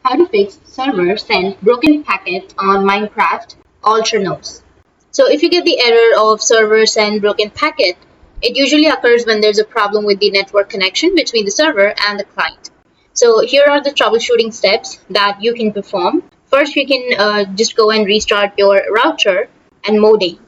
how to fix server send broken packet on Minecraft Alternos. So if you get the error of server send broken packet, it usually occurs when there's a problem with the network connection between the server and the client. So here are the troubleshooting steps that you can perform. First, you can just go and restart your router and modem.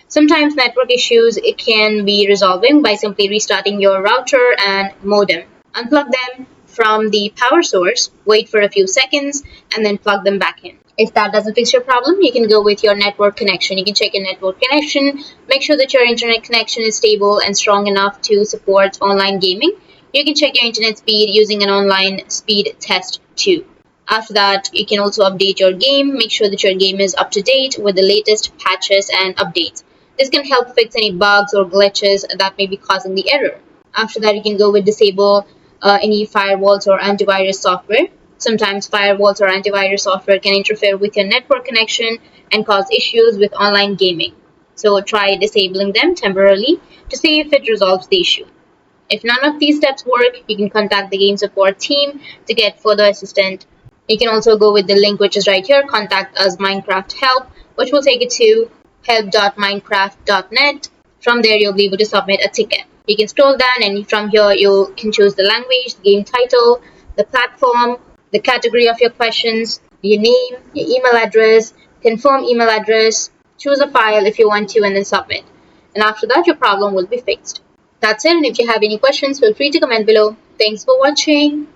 Sometimes network issues it can be resolving by simply restarting your router and modem. Unplug them from the power source, wait for a few seconds, and then plug them back in. If that doesn't fix your problem, you can go with your network connection. You can check your network connection, make sure that your internet connection is stable and strong enough to support online gaming. You can check your internet speed using an online speed test too. After that, you can also update your game, make sure that your game is up to date with the latest patches and updates. This can help fix any bugs or glitches that may be causing the error. After that, you can go with disable any firewalls or antivirus software. Sometimes firewalls or antivirus software can interfere with your network connection and cause issues with online gaming. So try disabling them temporarily to see if it resolves the issue. If none of these steps work, you can contact the game support team to get further assistance. You can also go with the link which is right here, contact us Minecraft help, which will take you to help.minecraft.net. From there, you'll be able to submit a ticket. You can scroll down and from here you can choose the language, the game title, the platform, the category of your questions, your name, your email address, confirm email address, choose a file if you want to, and then submit. And after that, your problem will be fixed. That's it, and if you have any questions, feel free to comment below. Thanks for watching.